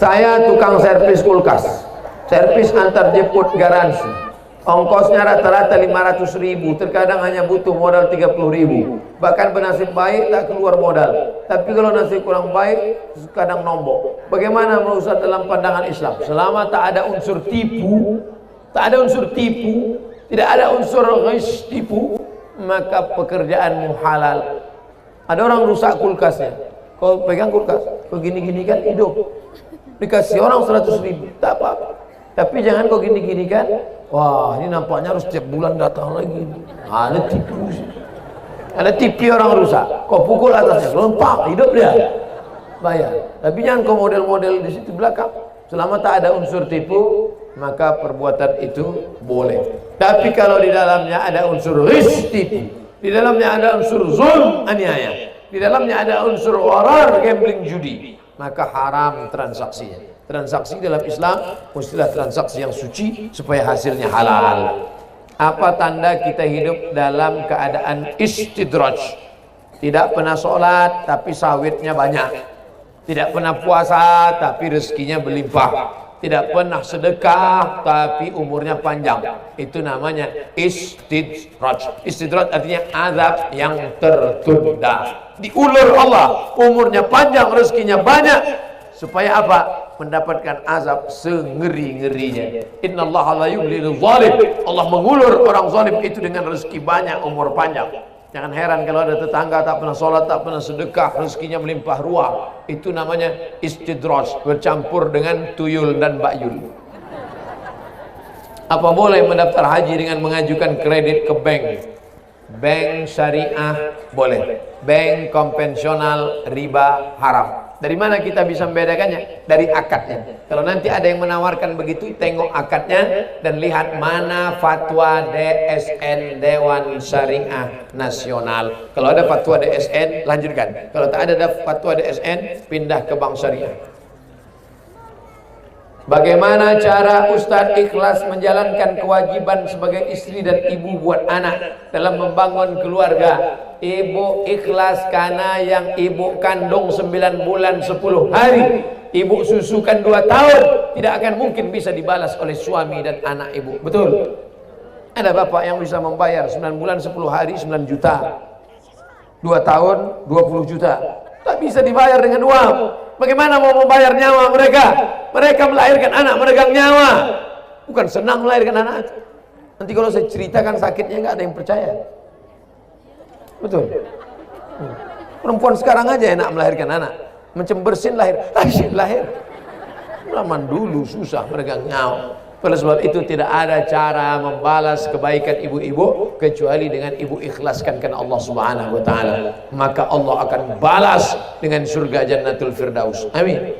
Saya tukang servis kulkas, servis antar jemput garansi, ongkosnya rata-rata 500.000, terkadang hanya butuh modal 30.000, bahkan bernasib baik tak keluar modal. Tapi kalau nasib kurang baik kadang nombok. Bagaimana Ustaz dalam pandangan Islam? Selama tak ada unsur tipu, tidak ada unsur ghish, tipu, maka pekerjaanmu halal. Ada orang rusak kulkasnya, kau pegang kulkas, kau gini-gini kan hidup, dikasih orang 100.000, tak apa-apa. Tapi jangan kau gini-gini kan, wah ini nampaknya harus setiap bulan datang lagi. Ada tipu, ada tipu orang rusak, kau pukul atasnya, lompat, hidup dia, bayar. Tapi jangan kau model-model di situ belakang. Selama tak ada unsur tipu, maka perbuatan itu boleh. Tapi kalau di dalamnya ada unsur ghish, tipu, di dalamnya ada unsur zulm, aniaya, di dalamnya ada unsur gharar, gambling, judi, maka haram transaksinya. Transaksi dalam Islam mestilah transaksi yang suci supaya hasilnya halal. Apa tanda kita hidup dalam keadaan istidraj? Tidak pernah sholat tapi sawitnya banyak, tidak pernah puasa tapi rezekinya berlimpah, tidak pernah sedekah tapi umurnya panjang. Itu namanya istidraj. Istidraj artinya azab yang tertunda, diulur Allah, umurnya panjang, rezekinya banyak, supaya apa? Mendapatkan azab sengeri-ngerinya. Innallaha la yumlil zalim. Allah mengulur orang zalim itu dengan rezeki banyak, umur panjang. Jangan heran kalau ada tetangga tak pernah sholat, tak pernah sedekah, rezekinya melimpah ruah. Itu namanya istidraj, bercampur dengan tuyul dan bakyul. Apa boleh mendaftar haji dengan mengajukan kredit ke bank? Bank syariah boleh, bank konvensional riba haram. Dari mana kita bisa membedakannya? Dari akadnya. Kalau nanti ada yang menawarkan begitu, tengok akadnya dan lihat mana fatwa DSN, Dewan Syariah Nasional. Kalau ada fatwa DSN, lanjutkan. Kalau tak ada fatwa DSN, pindah ke bank syariah. Bagaimana cara Ustadz ikhlas menjalankan kewajiban sebagai istri dan ibu buat anak dalam membangun keluarga? Ibu ikhlas karena yang ibu kandung 9 bulan 10 hari, ibu susukan 2 tahun, tidak akan mungkin bisa dibalas oleh suami dan anak ibu. Betul? Ada bapak yang bisa membayar 9 bulan 10 hari 9 juta, 2 tahun 20 juta, tak bisa dibayar dengan uang. Bagaimana mau membayar nyawa mereka? Mereka melahirkan anak, meregang nyawa. Bukan senang melahirkan anak. Nanti kalau saya ceritakan sakitnya nggak ada yang percaya. Betul. Perempuan sekarang aja enak melahirkan anak, macam bersin lahir. Zaman dulu susah meregang nyawa. Oleh sebab itu tidak ada cara membalas kebaikan ibu-ibu kecuali dengan ibu ikhlaskan karena Allah Subhanahu wa taala. Maka Allah akan balas dengan surga Jannatul Firdaus. Amin.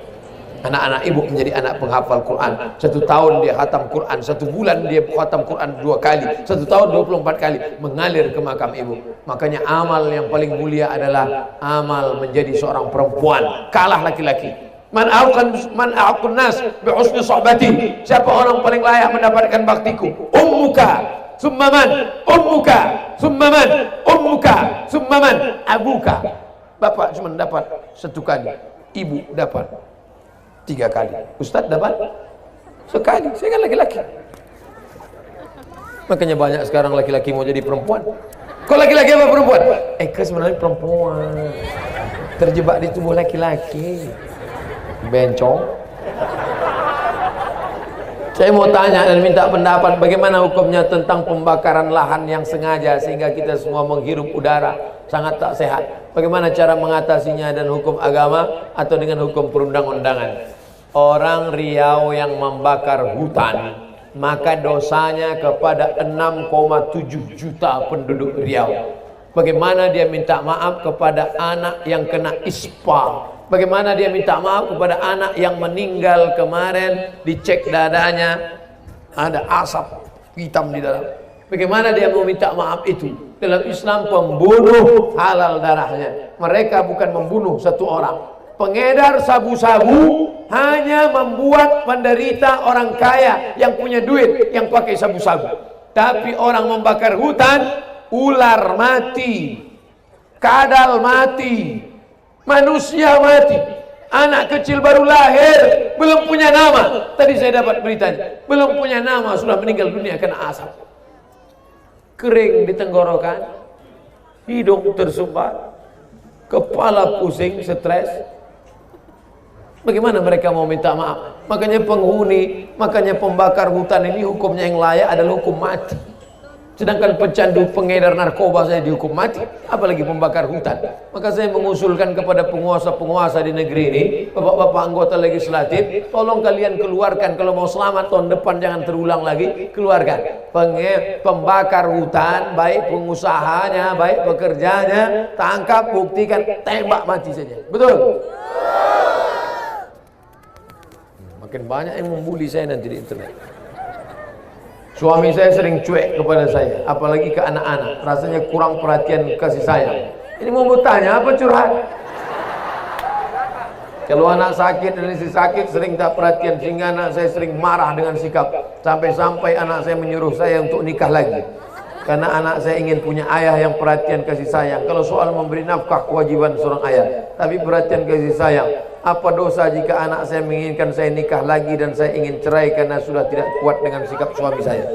Anak-anak ibu menjadi anak penghafal Quran. 1 tahun dia khatam Quran, 1 bulan dia khatam Quran 2 kali, 1 tahun 24 kali mengalir ke makam ibu. Makanya amal yang paling mulia adalah amal menjadi seorang perempuan, kalah laki-laki. Man a'aqun nas bi husni sohbati. Siapa orang paling layak mendapatkan baktiku? Ummuka, summa man, ummuka, summa man, ummuka, summa man, abuka. Bapak cuma dapat 1 kali, ibu dapat 3 kali, Ustadz dapat sekali. Saya kan laki-laki. Makanya banyak sekarang laki-laki mau jadi perempuan. Kok laki-laki apa perempuan? Sebenarnya perempuan terjebak di tubuh laki-laki. Bencong. Saya mau tanya dan minta pendapat, bagaimana hukumnya tentang pembakaran lahan yang sengaja sehingga kita semua menghirup udara sangat tak sehat? Bagaimana cara mengatasinya dan hukum agama atau dengan hukum perundang-undangan? Orang Riau yang membakar hutan, maka dosanya kepada 6,7 juta penduduk Riau. Bagaimana dia minta maaf kepada anak yang kena ispa? Bagaimana dia minta maaf kepada anak yang meninggal kemarin, dicek dadanya ada asap hitam di dalam? Bagaimana dia mau minta maaf itu? Dalam Islam pembunuh halal darahnya. Mereka bukan membunuh 1 orang. Pengedar sabu-sabu hanya membuat penderita orang kaya yang punya duit yang pakai sabu-sabu. Tapi orang membakar hutan, ular mati, kadal mati, manusia mati, anak kecil baru lahir belum punya nama. Tadi saya dapat beritanya, belum punya nama sudah meninggal dunia kena asap. Kering di tenggorokan, hidung tersumbat, kepala pusing, stres. Bagaimana mereka mau minta maaf? Makanya penghuni, makanya pembakar hutan ini hukumnya yang layak adalah hukum mati. Sedangkan pecandu pengedar narkoba saya dihukum mati, apalagi pembakar hutan. Maka saya mengusulkan kepada penguasa-penguasa di negeri ini, bapak-bapak anggota legislatif, tolong kalian keluarkan, kalau mau selamat tahun depan jangan terulang lagi, keluarkan pembakar hutan, baik pengusahanya, baik pekerjanya, tangkap, buktikan, tembak mati saja. Betul? Makin banyak yang membuli saya nanti di internet. Suami saya sering cuek kepada saya, apalagi ke anak-anak, rasanya kurang perhatian kasih sayang. Ini mau bertanya apa curhat? Kalau anak sakit dan istri sakit sering tak perhatian, sehingga anak saya sering marah dengan sikap, sampai-sampai anak saya menyuruh saya untuk nikah lagi. Karena anak saya ingin punya ayah yang perhatian kasih sayang. Kalau soal memberi nafkah kewajiban seorang ayah, tapi perhatian kasih sayang. Apa dosa jika anak saya menginginkan saya nikah lagi dan saya ingin cerai karena sudah tidak kuat dengan sikap suami saya?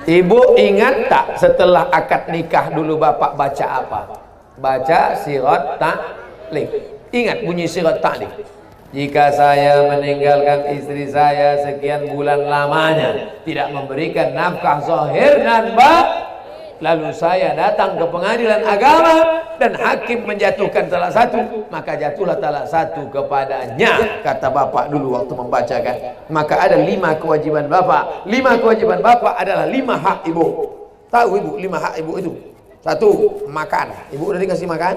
Ibu ingat tak setelah akad nikah dulu bapak baca apa? Baca sirat taklif. Ingat bunyi sirat taklif? Jika saya meninggalkan istri saya sekian bulan lamanya, tidak memberikan nafkah zahir dan batin, lalu saya datang ke pengadilan agama dan hakim menjatuhkan salah satu, maka jatuhlah salah satu kepadanya, kata bapak dulu waktu membacakan. Maka ada 5 kewajiban bapak. 5 kewajiban bapak adalah 5 hak ibu. Tahu ibu 5 hak ibu itu? 1, makan. Ibu udah dikasih makan?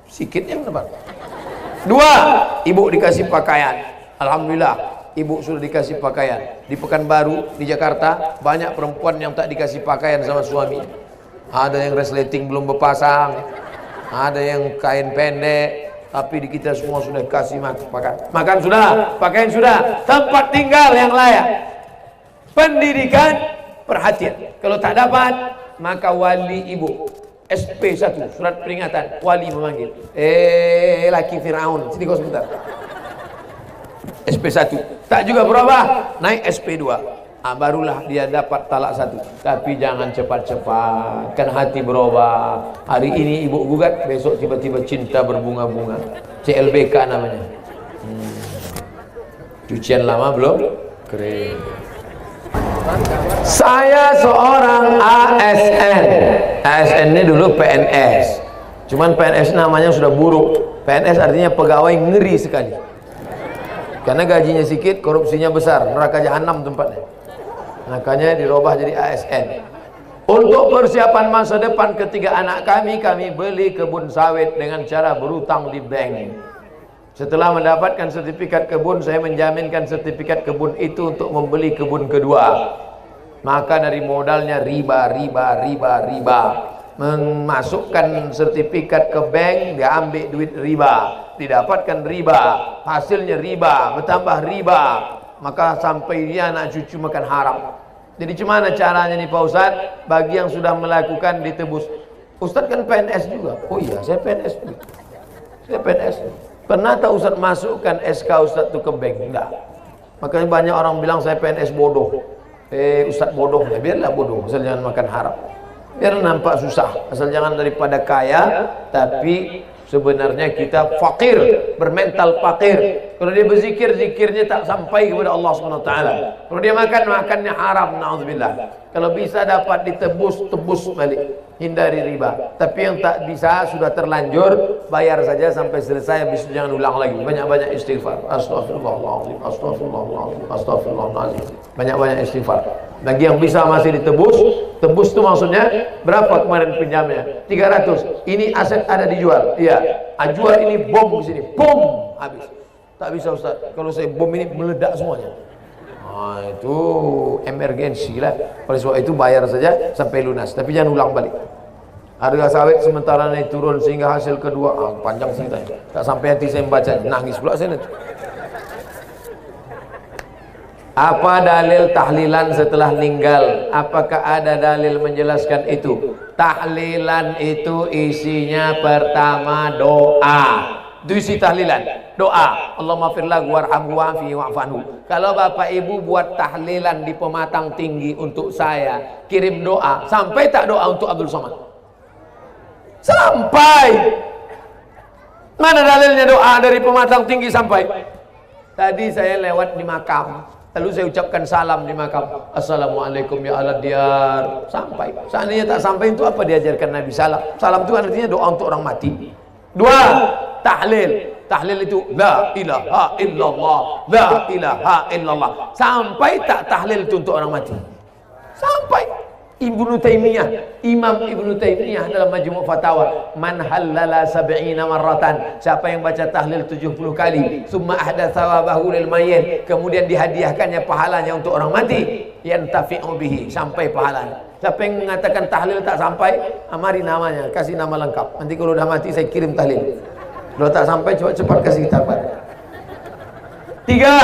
Sikitnya benar. 2, ibu dikasih pakaian. Alhamdulillah, ibu sudah dikasih pakaian. Di Pekanbaru, di Jakarta, banyak perempuan yang tak dikasih pakaian sama suami. Ada yang resleting belum berpasang, ada yang kain pendek, tapi di kita semua sudah kasih makan. Makan sudah, pakaian sudah, tempat tinggal yang layak, pendidikan, perhatian. Kalau tak dapat, maka wali ibu, SP1, surat peringatan, wali memanggil. Laki Fir'aun, sini kau sebentar. SP1, tak juga berubah, naik SP2. Barulah dia dapat talak 1. Tapi jangan cepat-cepat, kan hati berubah. Hari ini ibu gugat, besok tiba-tiba cinta berbunga-bunga. CLBK namanya. Cucian lama belum kering. Saya seorang ASN. ASN ini dulu PNS. Cuman PNS namanya sudah buruk. PNS artinya pegawai ngeri sekali. Karena gajinya sedikit, korupsinya besar, neraka jahanam tempatnya. Makanya dirubah jadi ASN. Untuk persiapan masa depan ketiga anak kami beli kebun sawit dengan cara berutang di bank. Setelah mendapatkan sertifikat kebun, saya menjaminkan sertifikat kebun itu untuk membeli kebun kedua. Maka dari modalnya riba. Memasukkan sertifikat ke bank, dia ambil duit riba, didapatkan riba, hasilnya riba, bertambah riba, maka sampai dia anak cucu makan haram. Jadi gimana caranya nih Pak Ustadz? Bagi yang sudah melakukan ditebus. Ustadz kan PNS juga. Oh iya, saya PNS juga. Saya PNS. Pernah tak Ustadz masukkan SK Ustadz itu ke bank? Enggak. Makanya banyak orang bilang saya PNS bodoh. Ustadz bodoh, ya biarlah bodoh, asal jangan makan haram. Biar nampak susah, asal jangan daripada kaya, tapi sebenarnya kita fakir, bermental fakir. Kalau dia berzikir, zikirnya tak sampai kepada Allah SWT. Kalau dia makan, makannya haram, na'udzubillah. Kalau bisa dapat ditebus, tebus balik, hindari riba. Tapi yang tak bisa, sudah terlanjur, bayar saja sampai selesai, habis itu jangan ulang lagi. Banyak-banyak istighfar. Astaghfirullahaladzim, astaghfirullahaladzim, astaghfirullahaladzim. Banyak-banyak istighfar. Bagi yang bisa masih ditebus, tebus itu maksudnya berapa kemarin pinjamnya? 300. Ini aset ada dijual. Iya. Jual ini bom di sini. Bom, habis. Tak bisa Ustaz. Kalau saya bom ini meledak semuanya. Nah, itu emergensi lah. Oleh sebab itu bayar saja sampai lunas. Tapi jangan ulang balik. Harga sawit sementara naik turun sehingga hasil kedua panjang ceritanya. Tak sampai hati saya membaca, nangis pula saya nanti. Apa dalil tahlilan setelah meninggal? Apakah ada dalil menjelaskan itu? Tahlilan itu isinya pertama doa. Duisi tahlilan, doa, Allahumma firlahu warhamhu wa'afihi wa'fanhu. Kalau bapak ibu buat tahlilan di Pematang Tinggi untuk saya, kirim doa, sampai tak doa untuk Abdul Somad? Sampai. Mana dalilnya doa dari Pematang Tinggi sampai? Tadi saya lewat di makam, lalu saya ucapkan salam di makam, assalamualaikum ya ala diyar, sampai. Seandainya tak sampai, itu apa diajarkan Nabi? Salam. Salam itu artinya doa untuk orang mati. Dua, tahlil. Tahlil itu la ilaha illallah, la ilaha illallah. Sampai tak tahlil itu untuk orang mati? Sampai. Ibnu Taimiyah, Imam Ibnu Taimiyah dalam Majmu' Fatawa, man halala sab'ina marratan, siapa yang baca tahlil 70 kali, summa ahda thawabahu lil mayyit, kemudian dihadiahkannya pahalanya untuk orang mati, yantafi'u bihi, sampai pahalanya. Siapa yang mengatakan tahlil tak sampai, mari namanya, kasih nama lengkap. Nanti kalau udah mati saya kirim tahlil. Kalau tak sampai cepat-cepat kasih kitaban. Tiga,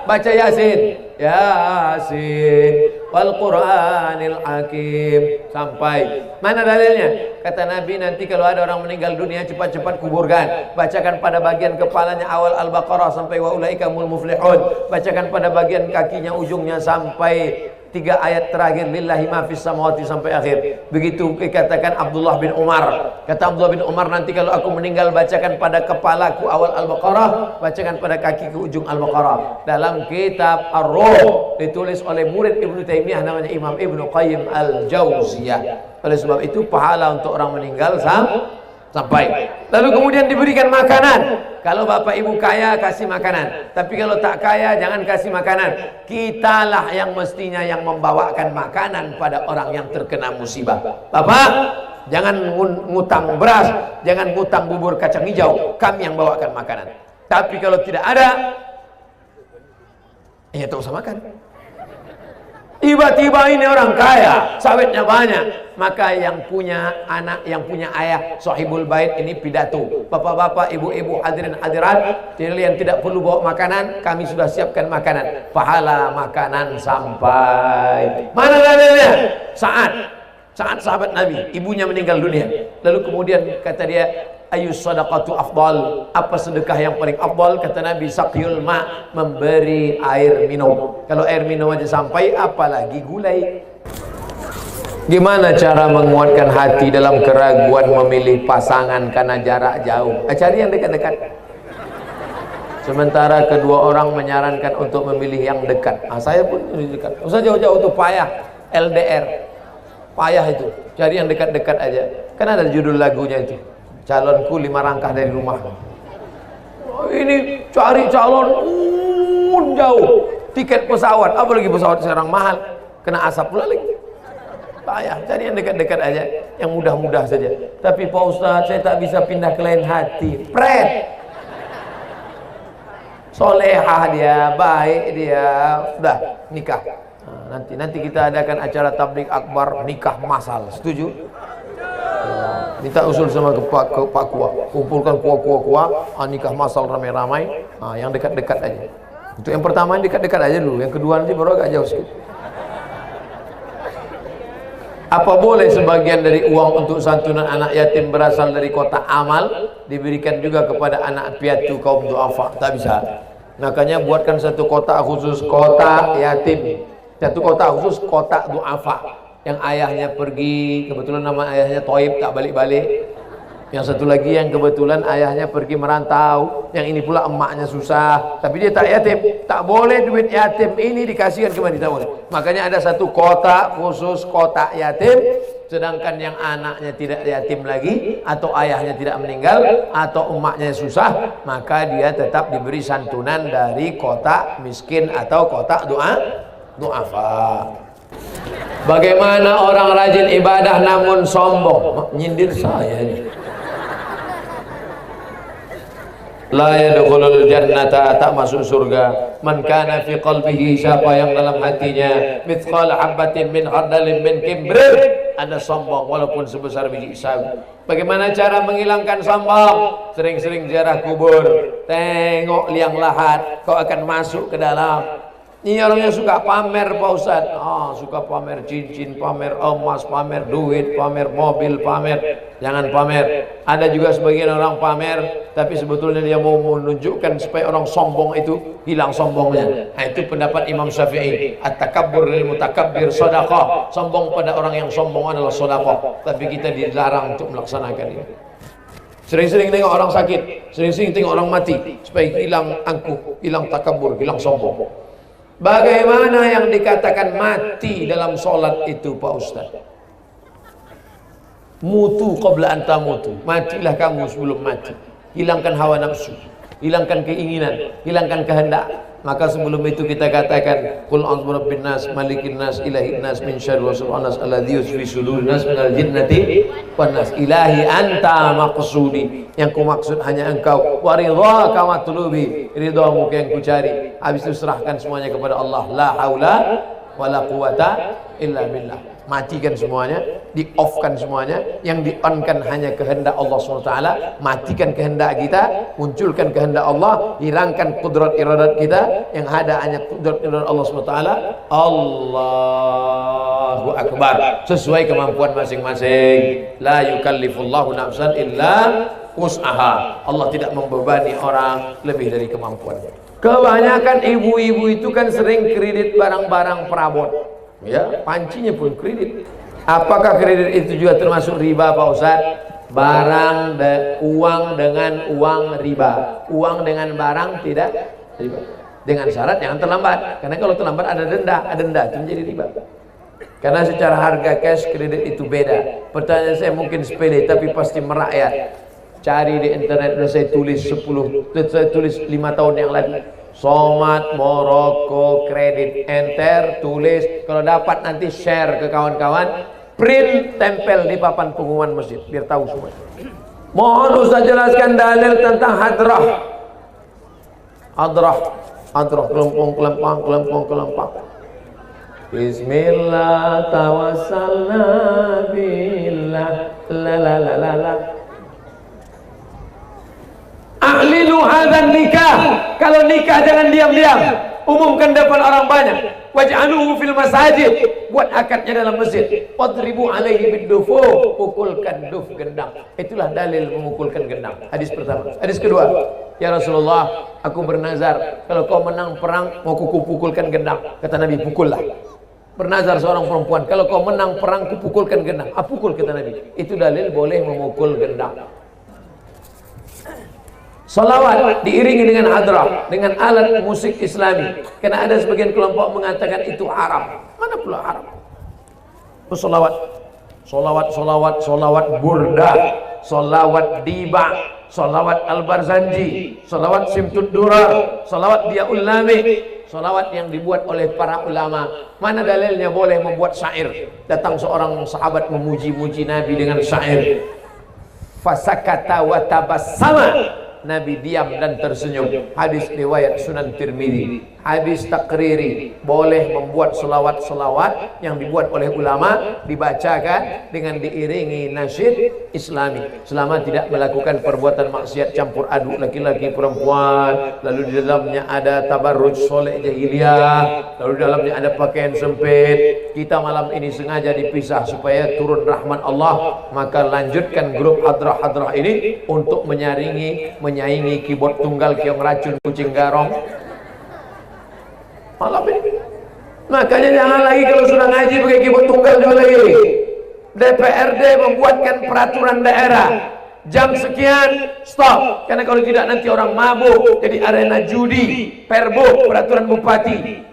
baca Yasin. Yasin wal Qur'anil Hakim, sampai. Mana dalilnya? Kata Nabi, nanti kalau ada orang meninggal dunia cepat-cepat kuburkan. Bacakan pada bagian kepalanya awal Al-Baqarah sampai wa ulaikamul muflihun. Bacakan pada bagian kakinya ujungnya sampai 3 ayat terakhir, lillahi ma fis samawati sampai akhir. Begitu dikatakan Abdullah bin Umar. Kata Abdullah bin Umar, nanti kalau aku meninggal bacakan pada kepalaku awal Al-Baqarah, bacakan pada kaki ke ujung Al-Baqarah. Dalam kitab Ar-Ruh ditulis oleh murid Ibnu Taimiyah namanya Imam Ibnu Qayyim Al-Jauziyah. Oleh sebab itu pahala untuk orang meninggal sampai. Lalu kemudian diberikan makanan. Kalau bapak ibu kaya kasih makanan, tapi kalau tak kaya jangan kasih makanan. Kitalah yang mestinya yang membawakan makanan pada orang yang terkena musibah. Bapak, jangan ngutang beras, jangan ngutang bubur kacang hijau, kami yang bawakan makanan. Tapi kalau tidak ada, ya tak usah makan. Tiba-tiba ini orang kaya, sawitnya banyak, maka yang punya anak, yang punya ayah, sahibul bait ini pidato. Bapak-bapak, ibu-ibu, hadirin hadirat, kalian tidak perlu bawa makanan, kami sudah siapkan makanan. Pahala makanan sampai. Mana dalilnya? Saat sahabat Nabi, ibunya meninggal dunia. Lalu kemudian kata dia, ayus sadaqatu afdal, apa sedekah yang paling afdal? Kata Nabi, saqyul ma, memberi air minum. Kalau air minum aja sampai, apalagi gulai. Gimana cara menguatkan hati dalam keraguan memilih pasangan karena jarak jauh? Cari yang dekat-dekat. Sementara kedua orang menyarankan untuk memilih yang dekat. Saya pun dekat. Usah jauh-jauh, tuh payah. LDR payah itu, cari yang dekat-dekat aja. Kan ada judul lagunya itu, calonku 5 langkah dari rumah. Ini cari calon jauh, tiket pesawat, apalagi pesawat sekarang mahal, kena asap pula lagi. Payah, cari yang dekat-dekat aja, yang mudah-mudah saja. Tapi Pak Ustaz, saya tak bisa pindah ke lain hati. Pret, solehah dia, baik dia, sudah nikah. Nanti kita adakan acara tabligh akbar nikah masal, setuju? Minta usul sama ke Pak Kuah, kumpulkan kuah, nikah masal ramai-ramai. Yang dekat-dekat aja. Untuk yang pertama yang dekat-dekat aja dulu, yang kedua nanti baru agak jauh sedikit. Apa boleh sebagian dari uang untuk santunan anak yatim berasal dari kotak amal diberikan juga kepada anak piatu kaum duafa? Tak bisa. Makanya buatkan satu kotak khusus, kotak yatim. Satu kotak khusus, kotak duafa. Yang ayahnya pergi, kebetulan nama ayahnya Toib, tak balik-balik. Yang satu lagi yang kebetulan ayahnya pergi merantau. Yang ini pula emaknya susah, tapi dia tak yatim. Tak boleh duit yatim ini dikasihkan ke mana, tak boleh. Makanya ada satu kotak khusus, kotak yatim. Sedangkan yang anaknya tidak yatim lagi, atau ayahnya tidak meninggal, atau emaknya susah, maka dia tetap diberi santunan dari kotak miskin atau kotak du'afa. Bagaimana orang rajin ibadah namun sombong? Nyindir saya ini. La yadkhulul jannata, tak masuk surga, man kana fi qalbihi, siapa yang dalam hatinya mithqal habatin min khardalin min kibrin, ada sombong walaupun sebesar biji sawi. Bagaimana cara menghilangkan sombong? Sering-sering ziarah kubur, tengok liang lahat, kau akan masuk ke dalam. Ini orang yang suka pamer Pak Ustaz. Suka pamer cincin, pamer emas, pamer duit, pamer mobil, pamer. Jangan pamer. Ada juga sebagian orang pamer, tapi sebetulnya dia mau menunjukkan supaya orang sombong itu hilang sombongnya. Nah, itu pendapat Imam Syafi'i. At-takabbur lil mutakabbir shadaqah. Sombong pada orang yang sombong adalah sedekah. Tapi kita dilarang untuk melaksanakan ini. Sering-sering tengok orang sakit, sering-sering tengok orang mati, supaya hilang angkuh, hilang takabur, hilang sombong. Bagaimana yang dikatakan mati dalam sholat itu Pak Ustaz? Mutu qabla anta mutu. Matilah kamu sebelum mati. Hilangkan hawa nafsu, hilangkan keinginan, hilangkan kehendak. Maka sebelum itu kita katakan qul a'udzu birabbin nas, malikin nas, ilahin nas, min syarri waswasil nas, alladzi yuwaswisu fi sudurin nas minal jinnati wan nas. Ilahi anta maqsudi. Yang ku maksud hanya engkau. Wa ridhaka matlubi. Ridhamu yang ku cari. Habis itu serahkan semuanya kepada Allah. La haula wala quwata illa billah. Matikan semuanya, di-off-kan semuanya. Yang di-on-kan hanya kehendak Allah SWT. Matikan kehendak kita, munculkan kehendak Allah, hilangkan kudrat iradat kita. Yang ada hanya kudrat iradat Allah SWT. Allahu Akbar. Sesuai kemampuan masing-masing. La yukallifullahu nafsan illa wus'aha. Allah tidak membebani orang lebih dari kemampuan. Kebanyakan ibu-ibu itu kan sering kredit barang-barang perabot. Ya, pancinya pun kredit. Apakah kredit itu juga termasuk riba Pak Ustaz? Uang dengan uang riba. Uang dengan barang tidak riba. Dengan syarat jangan terlambat. Karena kalau terlambat ada denda itu menjadi riba. Karena secara harga cash kredit itu beda. Pertanyaan saya mungkin sepele tapi pasti merakyat. Cari di internet, saya tulis 5 tahun yang lalu. Somat Moroko kredit, enter, tulis. Kalau dapat nanti share ke kawan-kawan, print, tempel di papan pengumuman masjid biar tahu semua. Mohon Ustaz jelaskan dalil tentang hadrah. Hadrah kelempang. Bismillah tawassalna billah la. Ahlinu hadzal nikah. Kalau nikah jangan diam-diam, umumkan depan orang banyak. Waj'aluhu fil masajid. Buat akadnya dalam masjid. Wadribu alaihi bid-dufuf. Pukulkan duf gendang. Itulah dalil memukulkan gendang. Hadis pertama. Hadis kedua, ya Rasulullah, aku bernazar kalau kau menang perang mau kuku pukulkan gendang. Kata Nabi, pukullah. Bernazar seorang perempuan, kalau kau menang perang kupukulkan gendang. Pukul, kata Nabi. Itu dalil boleh memukul gendang. Salawat diiringi dengan hadrah, dengan alat musik Islami. Karena ada sebagian kelompok mengatakan itu haram. Mana pula haram? Salawat burdah, salawat diba, salawat al-barzanji, salawat simtud durar, salawat diaul lami, salawat yang dibuat oleh para ulama. Mana dalilnya boleh membuat syair? Datang seorang sahabat memuji-muji Nabi dengan syair. Fasakata wa tabassama. Nabi diam dan tersenyum. Hadis riwayat Sunan Tirmidzi. Hadis takriri, boleh membuat selawat-selawat yang dibuat oleh ulama, dibacakan dengan diiringi nasyid Islami, selama tidak melakukan perbuatan maksiat campur aduk laki-laki perempuan, lalu di dalamnya ada tabarruj soleh jahiliyah, lalu di dalamnya ada pakaian sempit. Kita malam ini sengaja dipisah supaya turun rahmat Allah. Maka lanjutkan grup hadrah-hadrah ini untuk menyaingi keyboard tunggal keong racun kucing garong malam ini. Makanya jangan lagi kalau sudah ngaji pakai keyboard tunggal juga lagi. DPRD membuatkan peraturan daerah, jam sekian stop, karena kalau tidak nanti orang mabuk jadi arena judi. Perbu, peraturan bupati,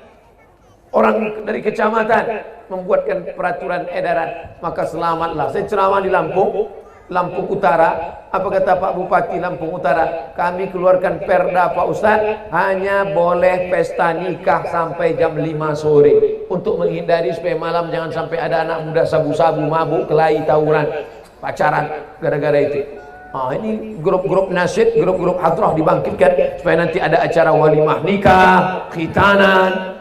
orang dari kecamatan membuatkan peraturan edaran. Maka selamatlah. Saya ceramah di Lampung Utara. Apa kata Pak Bupati Lampung Utara? Kami keluarkan perda Pak Ustadz, hanya boleh pesta nikah sampai jam 5 sore, untuk menghindari supaya malam jangan sampai ada anak muda sabu-sabu, mabuk, kelahi, tawuran, pacaran gara-gara itu. Ini grup-grup nasyid, grup-grup hadrah dibangkitkan supaya nanti ada acara walimah nikah, khitanan,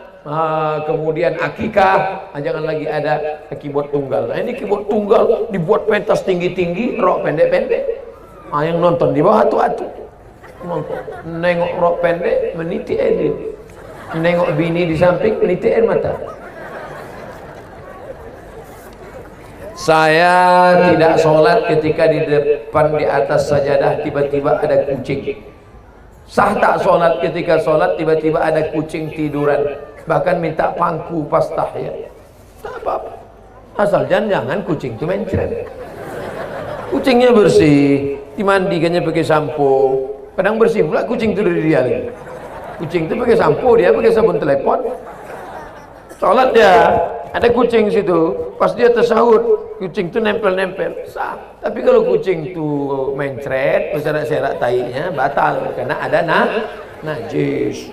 kemudian akikah. Jangan lagi ada keyboard tunggal. Ini keyboard tunggal dibuat pentas tinggi-tinggi, rok pendek-pendek. Yang nonton di bawah atu-atu, nengok rok pendek meniti edit. nengok bini di samping menitik air mata. Saya tidak sholat ketika di depan di atas sajadah tiba-tiba ada kucing. Sah tak sholat ketika sholat tiba-tiba ada kucing tiduran, bahkan minta pangku pas tahiyat? Tak apa-apa, asal jangan kucing itu mencret. Kucingnya bersih, dimandikannya pakai sampo, kadang bersih pula kucing itu dari dia lagi. Kucing itu pakai sampo, dia pakai sabun telepon. Sholat dia, ada kucing situ, pas dia tersahur, kucing itu nempel-nempel, sah. Tapi kalau kucing itu mencret, berserak-serak tainya, batal, karena ada najis.